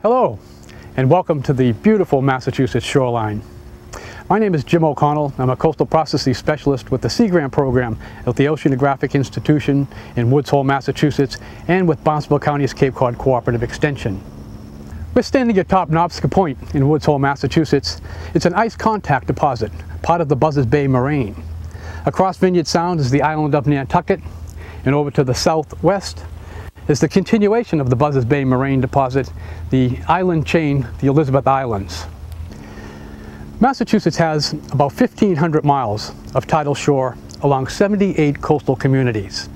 Hello, and welcome to the beautiful Massachusetts shoreline. My name is Jim O'Connell. I'm a coastal processing specialist with the Sea Grant program at the Oceanographic Institution in Woods Hole, Massachusetts, and with Barnstable County's Cape Cod Cooperative Extension. We're standing atop Knobska Point in Woods Hole, Massachusetts. It's an ice contact deposit, part of the Buzzards Bay moraine. Across Vineyard Sound is the island of Nantucket, and over to the southwest is the continuation of the Buzzards Bay moraine deposit, the island chain, the Elizabeth Islands. Massachusetts has about 1,500 miles of tidal shore along 78 coastal communities.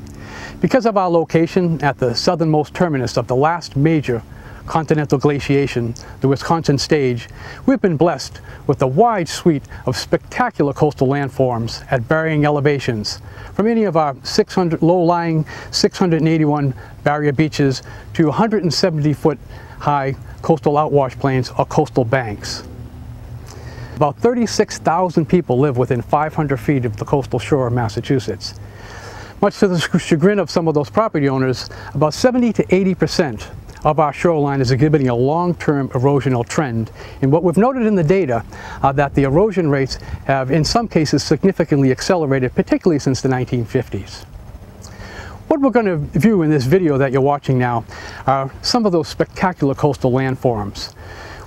Because of our location at the southernmost terminus of the last major continental glaciation, the Wisconsin Stage, we've been blessed with a wide suite of spectacular coastal landforms at varying elevations, from any of our 600 low-lying 681 barrier beaches to 170-foot high coastal outwash plains or coastal banks. About 36,000 people live within 500 feet of the coastal shore of Massachusetts. Much to the chagrin of some of those property owners, about 70 to 80% of our shoreline is exhibiting a long-term erosional trend. And what we've noted in the data are that the erosion rates have in some cases significantly accelerated, particularly since the 1950s. What we're going to view in this video that you're watching now are some of those spectacular coastal landforms.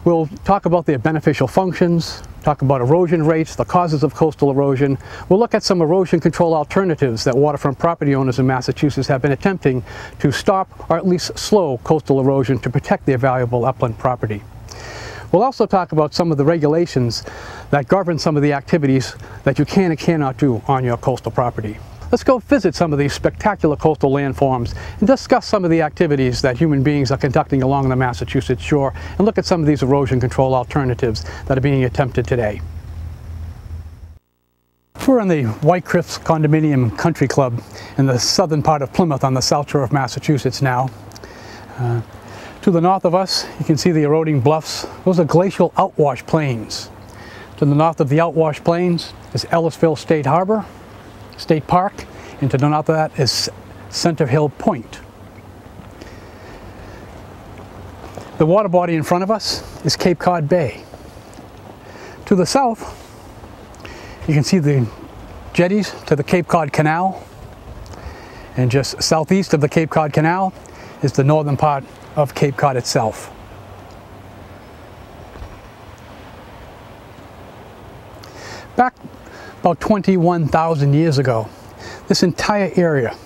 We'll talk about their beneficial functions, talk about erosion rates, the causes of coastal erosion. We'll look at some erosion control alternatives that waterfront property owners in Massachusetts have been attempting to stop or at least slow coastal erosion to protect their valuable upland property. We'll also talk about some of the regulations that govern some of the activities that you can and cannot do on your coastal property. Let's go visit some of these spectacular coastal landforms and discuss some of the activities that human beings are conducting along the Massachusetts shore and look at some of these erosion control alternatives that are being attempted today. We're in the White Cliffs Condominium Country Club in the southern part of Plymouth on the south shore of Massachusetts now. To the north of us, you can see the eroding bluffs. Those are glacial outwash plains. To the north of the outwash plains is Ellisville State Park, and to the north of that is Center Hill Point. The water body in front of us is Cape Cod Bay. To the south, you can see the jetties to the Cape Cod Canal, and just southeast of the Cape Cod Canal is the northern part of Cape Cod itself. Back about 21,000 years ago, this entire area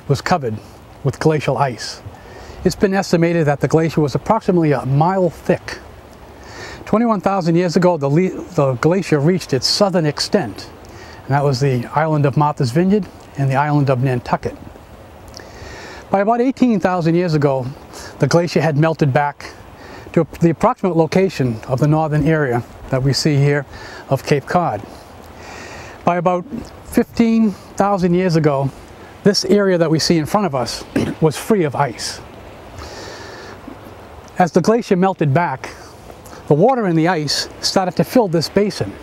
was covered with glacial ice. It's been estimated that the glacier was approximately a mile thick. 21,000 years ago, the glacier reached its southern extent, and that was the island of Martha's Vineyard and the island of Nantucket. By about 18,000 years ago, the glacier had melted back to the approximate location of the northern area that we see here of Cape Cod. By about 15,000 years ago, this area that we see in front of us was free of ice. As the glacier melted back, the water in the ice started to fill this basin.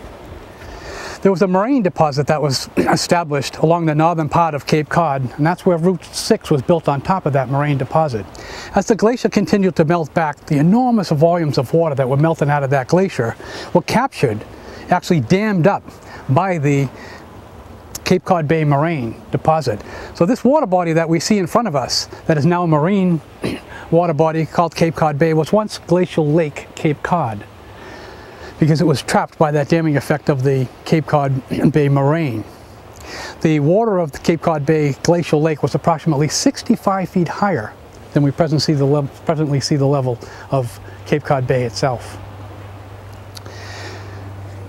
There was a moraine deposit that was established along the northern part of Cape Cod, and that's where Route 6 was built on top of that moraine deposit. As the glacier continued to melt back, the enormous volumes of water that were melting out of that glacier were captured, actually dammed up by the Cape Cod Bay moraine deposit. So this water body that we see in front of us, that is now a marine water body called Cape Cod Bay, was once Glacial Lake Cape Cod, because it was trapped by that damming effect of the Cape Cod Bay moraine. The water of the Cape Cod Bay Glacial Lake was approximately 65 feet higher than we presently see the level of Cape Cod Bay itself.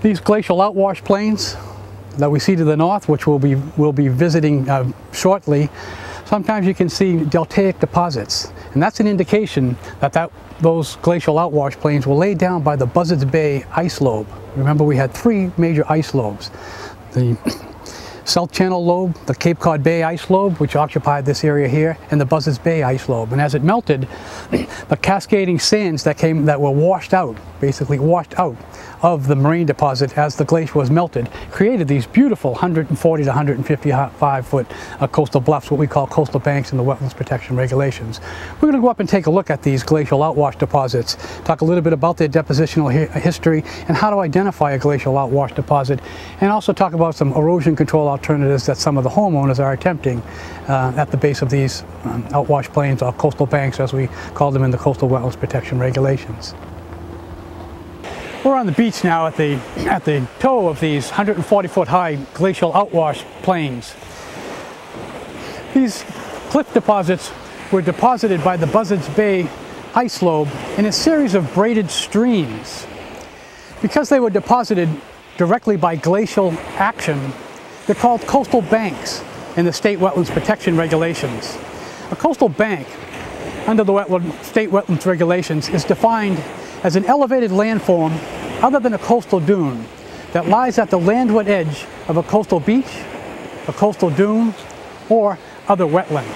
These glacial outwash plains that we see to the north, which we'll be visiting shortly, sometimes you can see deltaic deposits, and that's an indication that those glacial outwash plains were laid down by the Buzzards Bay ice lobe. Remember, we had three major ice lobes: the South Channel lobe, the Cape Cod Bay ice lobe, which occupied this area here, and the Buzzards Bay ice lobe. And as it melted, the cascading sands that were washed out, basically washed out of the marine deposit as the glacier was melted created these beautiful 140 to 155 foot coastal bluffs, what we call coastal banks in the Wetlands Protection Regulations. We're going to go up and take a look at these glacial outwash deposits, talk a little bit about their depositional history and how to identify a glacial outwash deposit, and also talk about some erosion control alternatives that some of the homeowners are attempting at the base of these outwash plains, or coastal banks as we call them in the Coastal Wetlands Protection Regulations. We're on the beach now at the toe of these 140-foot high glacial outwash plains. These cliff deposits were deposited by the Buzzards Bay ice lobe in a series of braided streams. Because they were deposited directly by glacial action, they're called coastal banks in the State Wetlands Protection Regulations. A coastal bank under the State Wetlands Regulations is defined as an elevated landform other than a coastal dune that lies at the landward edge of a coastal beach, a coastal dune, or other wetland.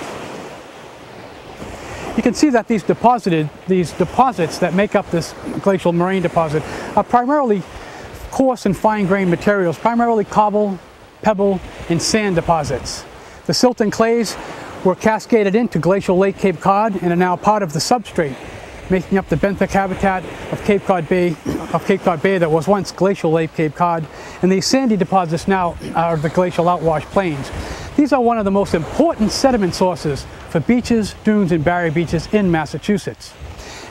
You can see that these deposits that make up this glacial moraine deposit are primarily coarse and fine-grained materials, primarily cobble, pebble, and sand deposits. The silt and clays were cascaded into glacial Lake Cape Cod and are now part of the substrate, making up the benthic habitat of Cape Cod Bay that was once glacial Lake Cape Cod, and these sandy deposits now are the glacial outwash plains. These are one of the most important sediment sources for beaches, dunes, and barrier beaches in Massachusetts.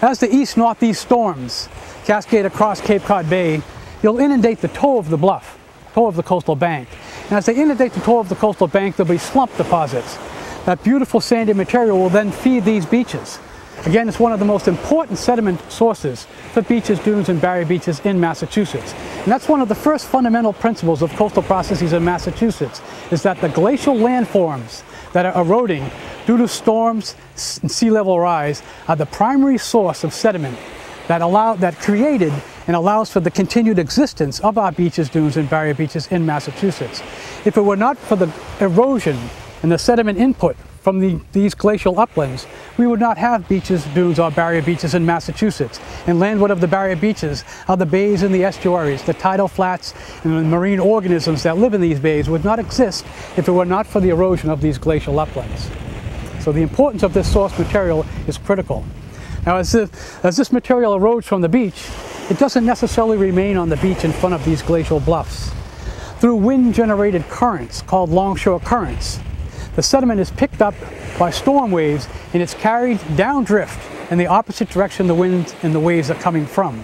As the east-northeast storms cascade across Cape Cod Bay, you'll inundate the toe of the bluff, toe of the coastal bank. And as they inundate the toe of the coastal bank, there'll be slump deposits. That beautiful sandy material will then feed these beaches. Again, it's one of the most important sediment sources for beaches, dunes, and barrier beaches in Massachusetts. And that's one of the first fundamental principles of coastal processes in Massachusetts, is that the glacial landforms that are eroding due to storms and sea level rise are the primary source of sediment that created and allows for the continued existence of our beaches, dunes, and barrier beaches in Massachusetts. If it were not for the erosion and the sediment input from these glacial uplands, we would not have beaches, dunes, or barrier beaches in Massachusetts. And landward of the barrier beaches are the bays and the estuaries, the tidal flats, and the marine organisms that live in these bays would not exist if it were not for the erosion of these glacial uplands. So the importance of this source material is critical. Now, as this material erodes from the beach, it doesn't necessarily remain on the beach in front of these glacial bluffs. Through wind-generated currents called longshore currents, the sediment is picked up by storm waves and it's carried downdrift in the opposite direction the wind and the waves are coming from.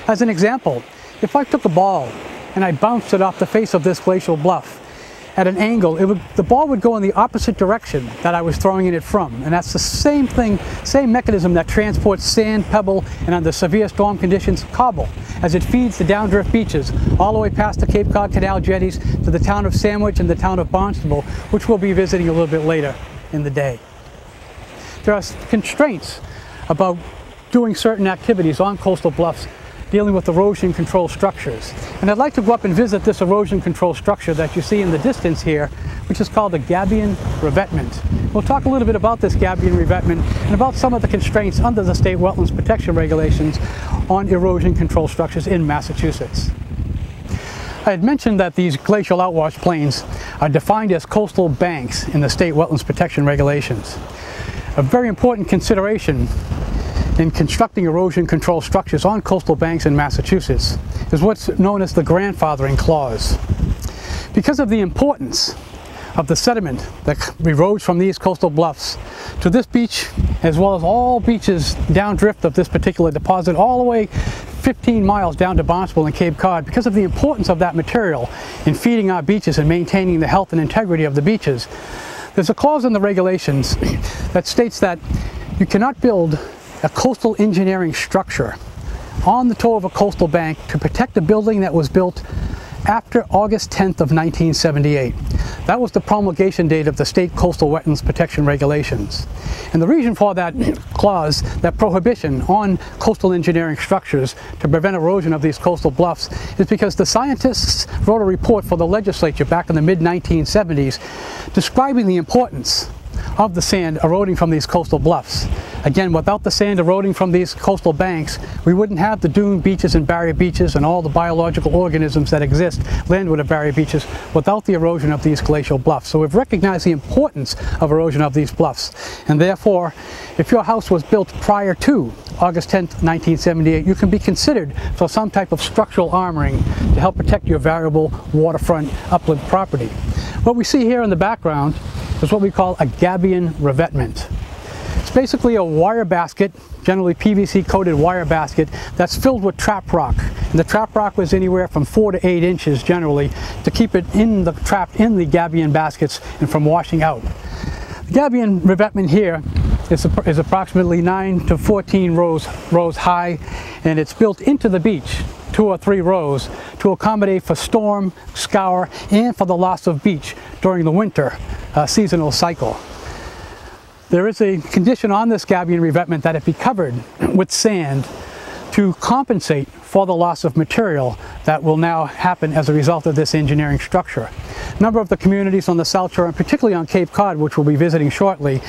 As an example, if I took a ball and I bounced it off the face of this glacial bluff at an angle, the ball would go in the opposite direction that I was throwing it from. And that's the same thing, same mechanism that transports sand, pebble, and under severe storm conditions, cobble, as it feeds the downdrift beaches all the way past the Cape Cod Canal jetties to the town of Sandwich and the town of Barnstable, which we'll be visiting a little bit later in the day. There are constraints about doing certain activities on coastal bluffs dealing with erosion control structures. And I'd like to go up and visit this erosion control structure that you see in the distance here, which is called the gabion revetment. We'll talk a little bit about this gabion revetment and about some of the constraints under the State Wetlands Protection Regulations on erosion control structures in Massachusetts. I had mentioned that these glacial outwash plains are defined as coastal banks in the State Wetlands Protection Regulations. A very important consideration in constructing erosion control structures on coastal banks in Massachusetts is what's known as the grandfathering clause. Because of the importance of the sediment that erodes from these coastal bluffs to this beach, as well as all beaches downdrift of this particular deposit all the way 15 miles down to Barnstable and Cape Cod, because of the importance of that material in feeding our beaches and maintaining the health and integrity of the beaches, there's a clause in the regulations that states that you cannot build a coastal engineering structure on the toe of a coastal bank to protect a building that was built after August 10th of 1978. That was the promulgation date of the State Coastal Wetlands Protection Regulations. And the reason for that clause, that prohibition on coastal engineering structures to prevent erosion of these coastal bluffs, is because the scientists wrote a report for the legislature back in the mid-1970s describing the importance of the sand eroding from these coastal bluffs. Again, without the sand eroding from these coastal banks, we wouldn't have the dune beaches and barrier beaches and all the biological organisms that exist landward of barrier beaches without the erosion of these glacial bluffs. So we've recognized the importance of erosion of these bluffs, and therefore, if your house was built prior to August 10th, 1978, you can be considered for some type of structural armoring to help protect your valuable waterfront upland property. What we see here in the background is what we call a gabion revetment. It's basically a wire basket, generally PVC coated wire basket, that's filled with trap rock. And the trap rock was anywhere from 4 to 8 inches generally to keep it trapped in the gabion baskets and from washing out. The gabion revetment here is approximately 9 to 14 rows high, and it's built into the beach, 2 or 3 rows, to accommodate for storm, scour, and for the loss of beach during the winter seasonal cycle. There is a condition on this gabion revetment that it be covered with sand to compensate for the loss of material that will now happen as a result of this engineering structure. A number of the communities on the South Shore, and particularly on Cape Cod, which we'll be visiting shortly,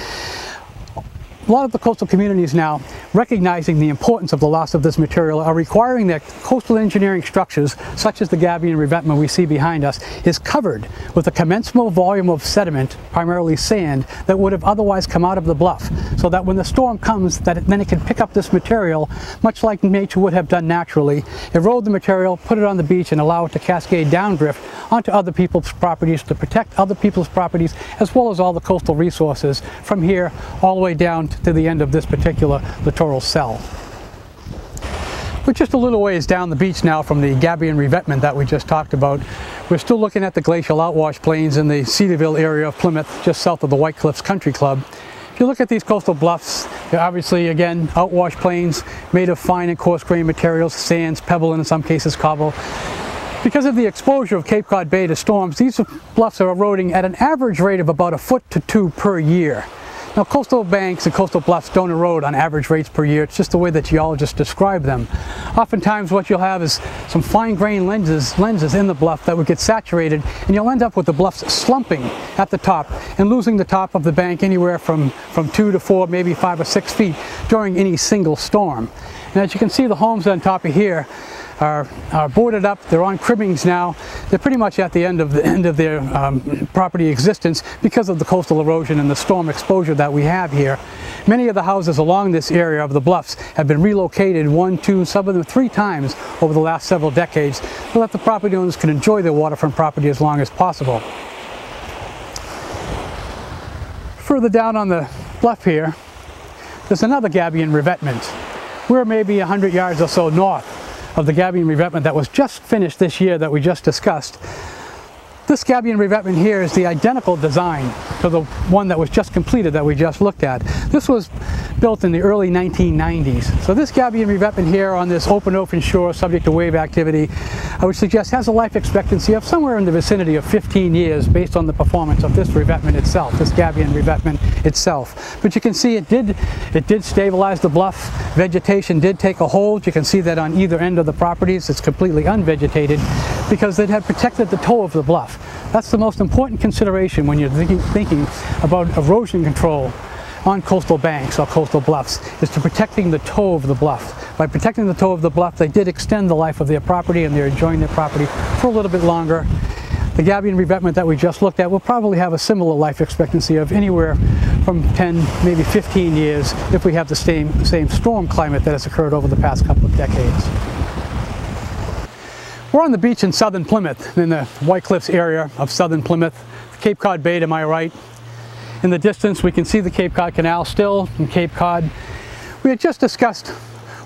a lot of the coastal communities now, recognizing the importance of the loss of this material, are requiring that coastal engineering structures, such as the gabion revetment we see behind us, is covered with a commensurable volume of sediment, primarily sand, that would have otherwise come out of the bluff, so that when the storm comes, then it can pick up this material, much like nature would have done naturally, erode the material, put it on the beach, and allow it to cascade downdrift onto other people's properties to protect other people's properties, as well as all the coastal resources from here all the way down to the end of this particular littoral cell. We're just a little ways down the beach now from the gabion revetment that we just talked about. We're still looking at the glacial outwash plains in the Cedarville area of Plymouth, just south of the White Cliffs Country Club. If you look at these coastal bluffs, they're obviously, again, outwash plains made of fine and coarse grained materials, sands, pebble, and in some cases cobble. Because of the exposure of Cape Cod Bay to storms, these bluffs are eroding at an average rate of about 1 to 2 feet per year. Now, coastal banks and coastal bluffs don't erode on average rates per year. It's just the way that geologists describe them. Oftentimes what you'll have is some fine-grained lenses in the bluff that would get saturated, and you'll end up with the bluffs slumping at the top and losing the top of the bank anywhere from 2 to 4, maybe 5 or 6 feet during any single storm. And as you can see, the homes on top of here are boarded up. They're on cribbings now. They're pretty much at the end of their property existence because of the coastal erosion and the storm exposure that we have here. Many of the houses along this area of the bluffs have been relocated 1, 2, some of them 3 times over the last several decades so that the property owners can enjoy their waterfront property as long as possible. Further down on the bluff here, there's another gabion revetment. We're maybe 100 yards or so north of the gabion revetment that was just finished this year that we just discussed. This gabion revetment here is the identical design to the one that was just completed that we just looked at. This was built in the early 1990s. So this gabion revetment here on this open shore subject to wave activity, I would suggest has a life expectancy of somewhere in the vicinity of 15 years based on the performance of this revetment itself, this gabion revetment itself. But you can see it did stabilize the bluff. Vegetation did take a hold. You can see that on either end of the properties it's completely unvegetated because it had protected the toe of the bluff. That's the most important consideration when you're thinking about erosion control on coastal banks or coastal bluffs, is to protecting the toe of the bluff. By protecting the toe of the bluff, they did extend the life of their property, and they're enjoying their property for a little bit longer. The gabion revetment that we just looked at will probably have a similar life expectancy of anywhere from 10, maybe 15 years if we have the same storm climate that has occurred over the past couple of decades. We're on the beach in southern Plymouth, in the White Cliffs area of southern Plymouth, Cape Cod Bay to my right. In the distance we can see the Cape Cod Canal still in Cape Cod. We had just discussed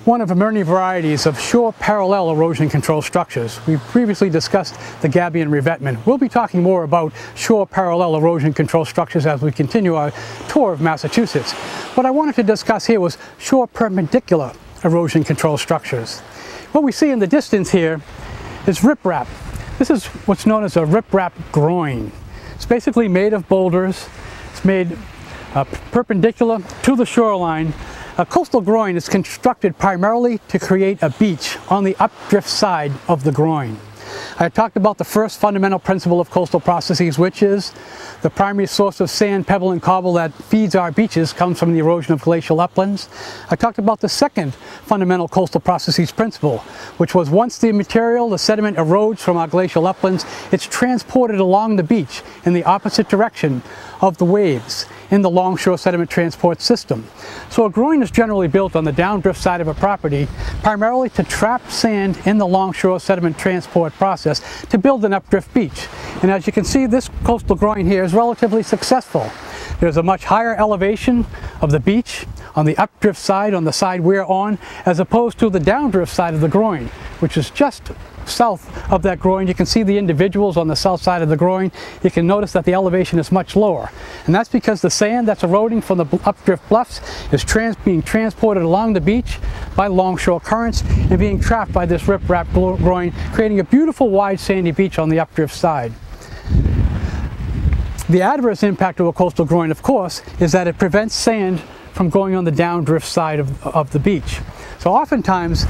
one of many varieties of shore parallel erosion control structures. We previously discussed the gabion revetment. We'll be talking more about shore parallel erosion control structures as we continue our tour of Massachusetts. What I wanted to discuss here was shore perpendicular erosion control structures. What we see in the distance here is riprap. This is what's known as a riprap groin. It's basically made of boulders. It's made perpendicular to the shoreline. A coastal groin is constructed primarily to create a beach on the updrift side of the groin. I talked about the first fundamental principle of coastal processes, which is the primary source of sand, pebble, and cobble that feeds our beaches comes from the erosion of glacial uplands. I talked about the second fundamental coastal processes principle, which was once the material, the sediment, erodes from our glacial uplands, it's transported along the beach in the opposite direction of the waves in the longshore sediment transport system. So a groin is generally built on the downdrift side of a property primarily to trap sand in the longshore sediment transport process to build an updrift beach. And as you can see, this coastal groin here is relatively successful. There's a much higher elevation of the beach on the updrift side, on the side we're on, as opposed to the downdrift side of the groin, which is just south of that groin. You can see the individuals on the south side of the groin. You can notice that the elevation is much lower. And that's because the sand that's eroding from the updrift bluffs is being transported along the beach by longshore currents and being trapped by this riprap groin, creating a beautiful wide sandy beach on the updrift side. The adverse impact of a coastal groin, of course, is that it prevents sand from going on the downdrift side of the beach. So oftentimes,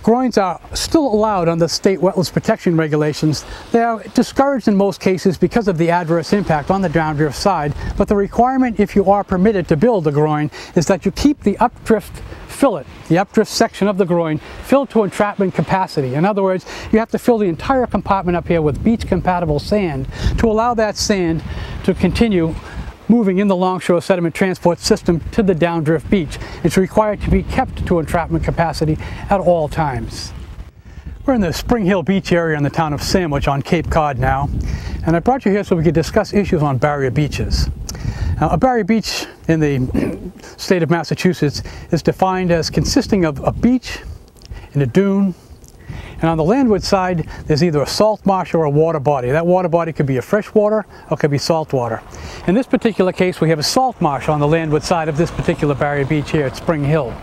groins are still allowed under state wetlands protection regulations. They are discouraged in most cases because of the adverse impact on the downdrift side, but the requirement, if you are permitted to build a groin, is that you keep the updrift fillet, the updrift section of the groin, filled to entrapment capacity. In other words, you have to fill the entire compartment up here with beach-compatible sand to allow that sand to continue moving in the longshore sediment transport system to the downdrift beach. It's required to be kept to entrapment capacity at all times. We're in the Spring Hill Beach area in the town of Sandwich on Cape Cod now, and I brought you here so we could discuss issues on barrier beaches. Now, a barrier beach in the state of Massachusetts is defined as consisting of a beach and a dune, and on the landward side there's either a salt marsh or a water body. That water body could be a freshwater or could be salt water. In this particular case, we have a salt marsh on the landward side of this particular barrier beach here at Spring Hill.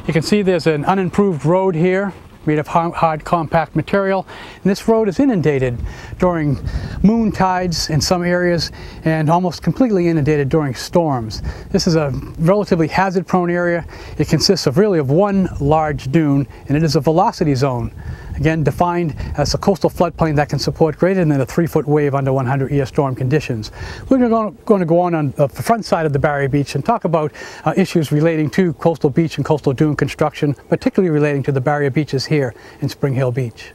You can see there's an unimproved road here made of hard compact material, and this road is inundated during moon tides in some areas and almost completely inundated during storms. This is a relatively hazard prone area. It consists of really of one large dune, and it is a velocity zone, again defined as a coastal floodplain that can support greater than a 3-foot wave under 100-year storm conditions. We're going to go on the front side of the barrier beach and talk about issues relating to coastal beach and coastal dune construction, particularly relating to the barrier beaches here in Spring Hill Beach.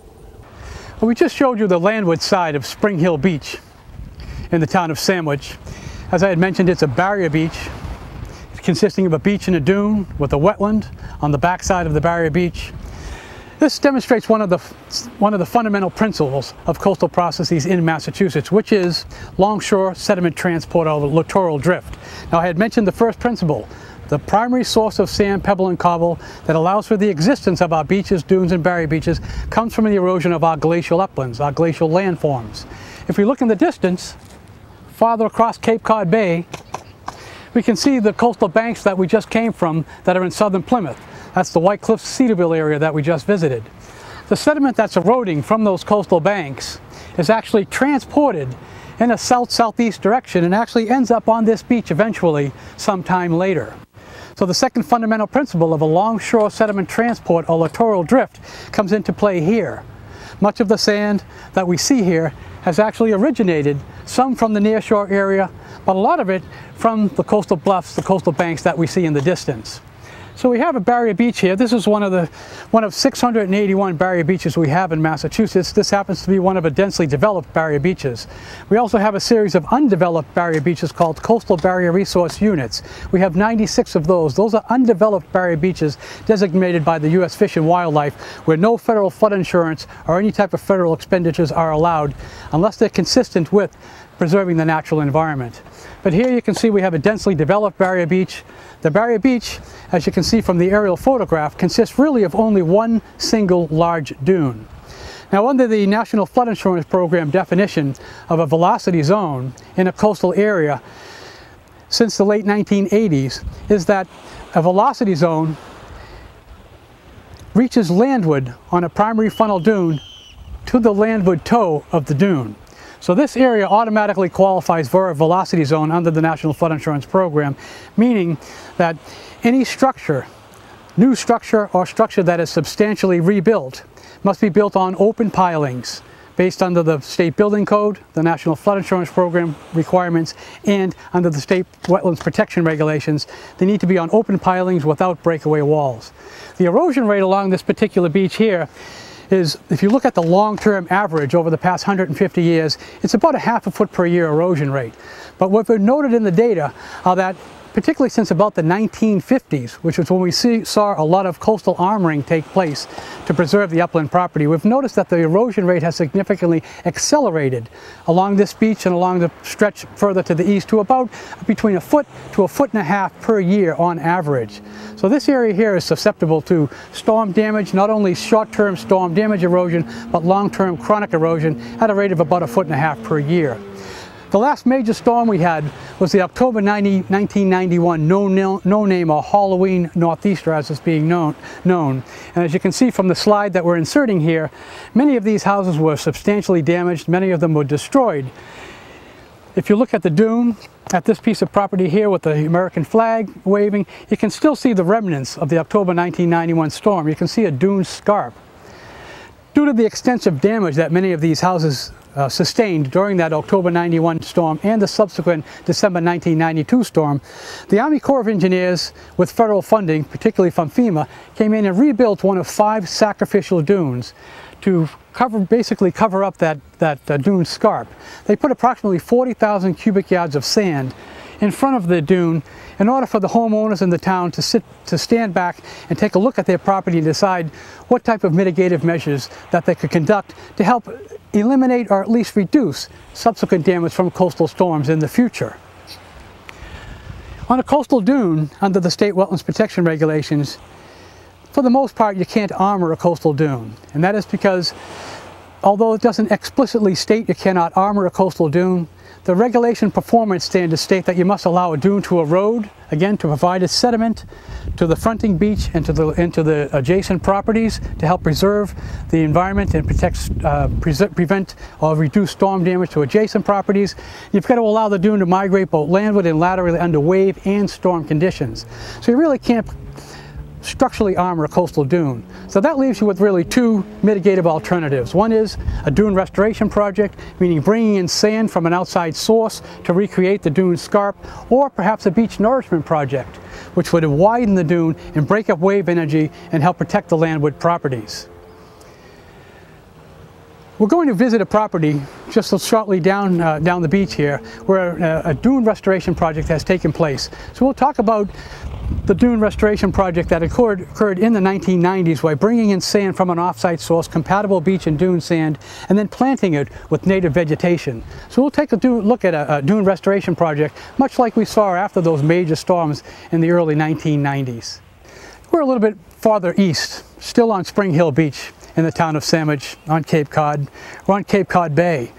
Well, we just showed you the landward side of Spring Hill Beach in the town of Sandwich. As I had mentioned, it's a barrier beach consisting of a beach and a dune with a wetland on the back side of the barrier beach. This demonstrates one of the fundamental principles of coastal processes in Massachusetts, which is longshore sediment transport over littoral drift. Now, I had mentioned the first principle, the primary source of sand, pebble, and cobble that allows for the existence of our beaches, dunes, and barrier beaches comes from the erosion of our glacial uplands, our glacial landforms. If we look in the distance, farther across Cape Cod Bay, we can see the coastal banks that we just came from that are in southern Plymouth. That's the White Cliffs Cedarville area that we just visited. The sediment that's eroding from those coastal banks is actually transported in a south-southeast direction and actually ends up on this beach eventually sometime later. So the second fundamental principle of a longshore sediment transport or littoral drift comes into play here. Much of the sand that we see here has actually originated, some from the nearshore area, but a lot of it from the coastal bluffs, the coastal banks that we see in the distance. So we have a barrier beach here. This is one of 681 barrier beaches we have in Massachusetts. This happens to be one of a densely developed barrier beaches. We also have a series of undeveloped barrier beaches called coastal barrier resource units. We have 96 of those. Those are undeveloped barrier beaches designated by the U.S. Fish and Wildlife, where no federal flood insurance or any type of federal expenditures are allowed unless they're consistent with preserving the natural environment. But here you can see we have a densely developed barrier beach. The barrier beach, as you can see from the aerial photograph, consists really of only one single large dune. Now, under the National Flood Insurance Program definition of a velocity zone in a coastal area since the late 1980s is that a velocity zone reaches landward on a primary funnel dune to the landward toe of the dune. So this area automatically qualifies for a velocity zone under the National Flood Insurance Program, meaning that any structure, new structure or structure that is substantially rebuilt, must be built on open pilings based under the state building code, the National Flood Insurance Program requirements, and under the state wetlands protection regulations. They need to be on open pilings without breakaway walls. The erosion rate along this particular beach here is, if you look at the long-term average over the past 150 years, it's about a ½ foot per year erosion rate. But what we've noted in the data are that, particularly since about the 1950s, which is when we saw a lot of coastal armoring take place to preserve the upland property, we've noticed that the erosion rate has significantly accelerated along this beach and along the stretch further to the east to about between a foot to a foot and a half per year on average. So this area here is susceptible to storm damage, not only short-term storm damage erosion, but long-term chronic erosion at a rate of about a foot and a half per year. The last major storm we had was the October 1991 no-name or Halloween northeaster, as it's being known. And as you can see from the slide that we're inserting here, many of these houses were substantially damaged, many of them were destroyed. If you look at the dune, at this piece of property here with the American flag waving, you can still see the remnants of the October 1991 storm. You can see a dune scarp. Due to the extensive damage that many of these houses sustained during that October 91 storm and the subsequent December 1992 storm, the Army Corps of Engineers, with federal funding, particularly from FEMA, came in and rebuilt one of 5 sacrificial dunes to basically cover up that dune scarp. They put approximately 40,000 cubic yards of sand in front of the dune in order for the homeowners in the town to stand back and take a look at their property and decide what type of mitigative measures that they could conduct to help eliminate or at least reduce subsequent damage from coastal storms in the future. On a coastal dune, under the state wetlands protection regulations, for the most part you can't armor a coastal dune, and that is because although it doesn't explicitly state you cannot armor a coastal dune, the regulation performance standards state that you must allow a dune to erode, again to provide its sediment to the fronting beach and to the adjacent properties to help preserve the environment and prevent or reduce storm damage to adjacent properties. You've got to allow the dune to migrate both landward and laterally under wave and storm conditions. So you really can't structurally armor a coastal dune. So that leaves you with really 2 mitigative alternatives. One is a dune restoration project, meaning bringing in sand from an outside source to recreate the dune scarp, or perhaps a beach nourishment project, which would widen the dune and break up wave energy and help protect the landward properties. We're going to visit a property just shortly down the beach here where a dune restoration project has taken place. So we'll talk about the dune restoration project that occurred in the 1990s by bringing in sand from an off-site source, compatible beach and dune sand, and then planting it with native vegetation. So we'll take a look at a dune restoration project, much like we saw after those major storms in the early 1990s. We're a little bit farther east, still on Spring Hill Beach in the town of Sandwich on Cape Cod. We're on Cape Cod Bay.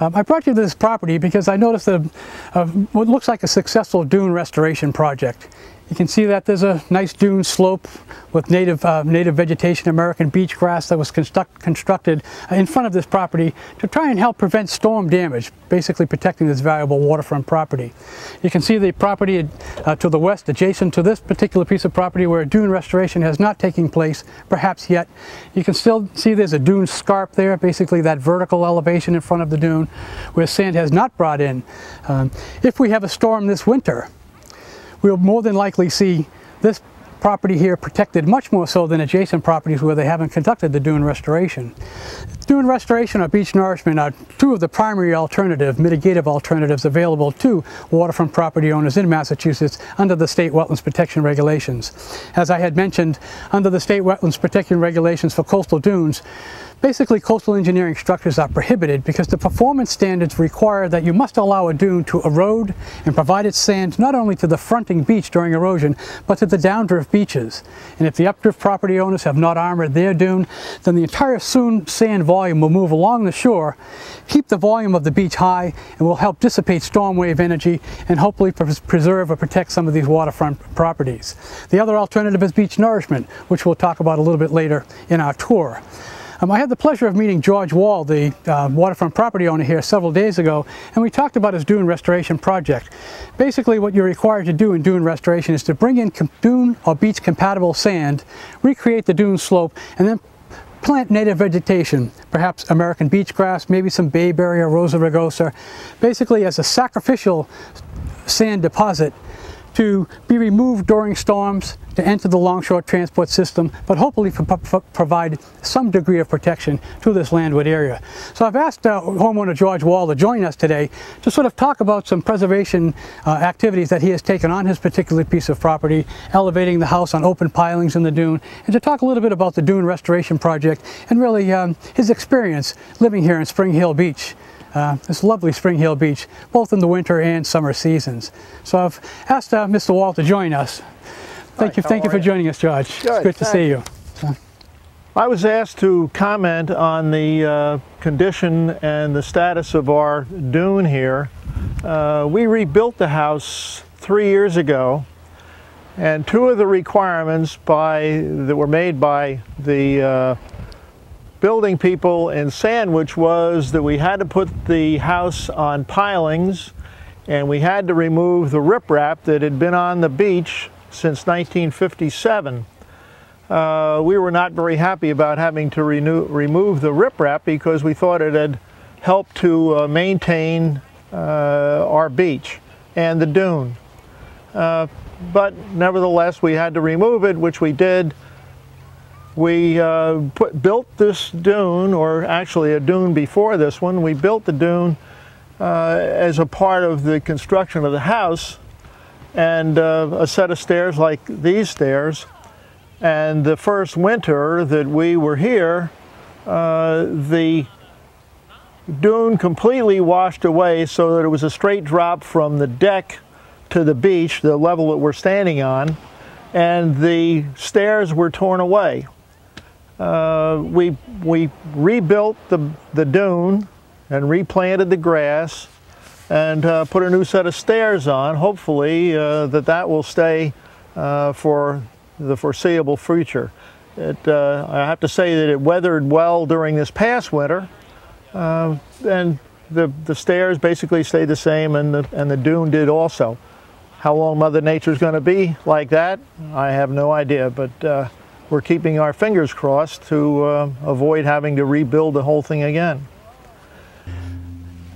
I brought you to this property because I noticed what looks like a successful dune restoration project. You can see that there's a nice dune slope with native vegetation, American beach grass that was constructed in front of this property to try and help prevent storm damage, basically protecting this valuable waterfront property. You can see the property to the west adjacent to this particular piece of property where dune restoration has not taken place, perhaps yet. You can still see there's a dune scarp there, basically that vertical elevation in front of the dune where sand has not brought in. If we have a storm this winter, we'll more than likely see this property here protected much more so than adjacent properties where they haven't conducted the dune restoration. Dune restoration or beach nourishment are 2 of the primary mitigative alternatives available to waterfront property owners in Massachusetts under the state wetlands protection regulations. As I had mentioned, under the state wetlands protection regulations for coastal dunes, basically coastal engineering structures are prohibited because the performance standards require that you must allow a dune to erode and provide its sand not only to the fronting beach during erosion, but to the downdrift beaches. And if the updrift property owners have not armored their dune, then the entire sand volume will move along the shore, keep the volume of the beach high, and will help dissipate storm wave energy and hopefully preserve or protect some of these waterfront properties. The other alternative is beach nourishment, which we'll talk about a little bit later in our tour. I had the pleasure of meeting George Wall, the waterfront property owner here, several days ago, and we talked about his dune restoration project. Basically what you're required to do in dune restoration is to bring in dune or beach compatible sand, recreate the dune slope, and then plant native vegetation, perhaps American beach grass, maybe some bayberry or Rosa rugosa, basically as a sacrificial sand deposit to be removed during storms, to enter the longshore transport system, but hopefully provide some degree of protection to this landward area. So I've asked homeowner George Wall to join us today to sort of talk about some preservation activities that he has taken on his particular piece of property, elevating the house on open pilings in the dune, and to talk a little bit about the dune restoration project and really his experience living here in Spring Hill Beach. This lovely Spring Hill Beach, both in the winter and summer seasons. So I've asked Mr. Wall to join us. Thank you for joining us, George. It's good to see you. So. I was asked to comment on the condition and the status of our dune here. We rebuilt the house 3 years ago, and two of the requirements that were made by the building people in Sandwich was that we had to put the house on pilings, and we had to remove the riprap that had been on the beach since 1957. We were not very happy about having to remove the riprap because we thought it had helped to maintain our beach and the dune. But nevertheless, we had to remove it, which we did. We built this dune, or actually a dune before this one. We built the dune as a part of the construction of the house, and a set of stairs like these stairs. And the first winter that we were here, the dune completely washed away so that it was a straight drop from the deck to the beach, the level that we're standing on, and the stairs were torn away. We rebuilt the dune and replanted the grass and put a new set of stairs on. Hopefully that will stay for the foreseeable future. I have to say that it weathered well during this past winter, and the stairs basically stayed the same, and the dune did also. How long Mother Nature's going to be like that, I have no idea, but we're keeping our fingers crossed to avoid having to rebuild the whole thing again.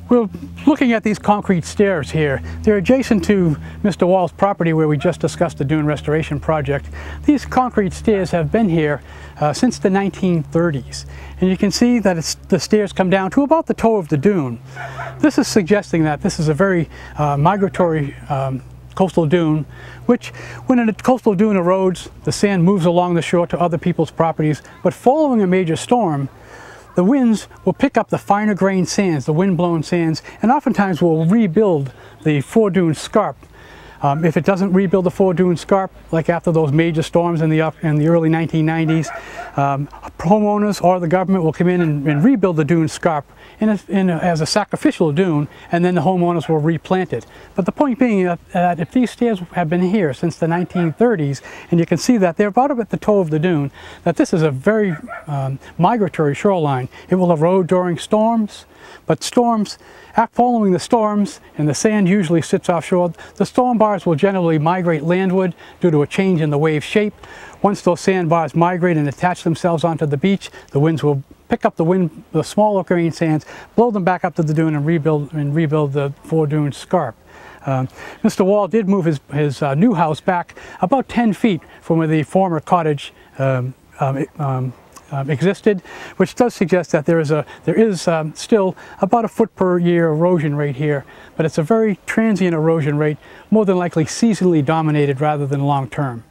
We're looking at these concrete stairs here. They're adjacent to Mr. Wall's property where we just discussed the dune restoration project. These concrete stairs have been here since the 1930s. And you can see that the stairs come down to about the toe of the dune. This is suggesting that this is a very migratory coastal dune, which when a coastal dune erodes, the sand moves along the shore to other people's properties, but following a major storm, the winds will pick up the finer grained sands, the wind-blown sands, and oftentimes will rebuild the fore-dune scarp. If it doesn't rebuild the fore-dune scarp, like after those major storms in the early 1990s, homeowners or the government will come in and rebuild the dune scarp as a sacrificial dune, and then the homeowners will replant it. But the point being that if these stairs have been here since the 1930s, and you can see that they're about at the toe of the dune, that this is a very migratory shoreline. It will erode during storms, but following the storms, and the sand usually sits offshore, the storm bars will generally migrate landward due to a change in the wave shape. Once those sandbars migrate and attach themselves onto the beach, the winds will pick up the smaller grain sands, blow them back up to the dune, and rebuild the fore-dune scarp. Mr. Wall did move his new house back about 10 feet from where the former cottage existed, which does suggest that there is still about a foot per year erosion rate here, but it's a very transient erosion rate, more than likely seasonally dominated rather than long term.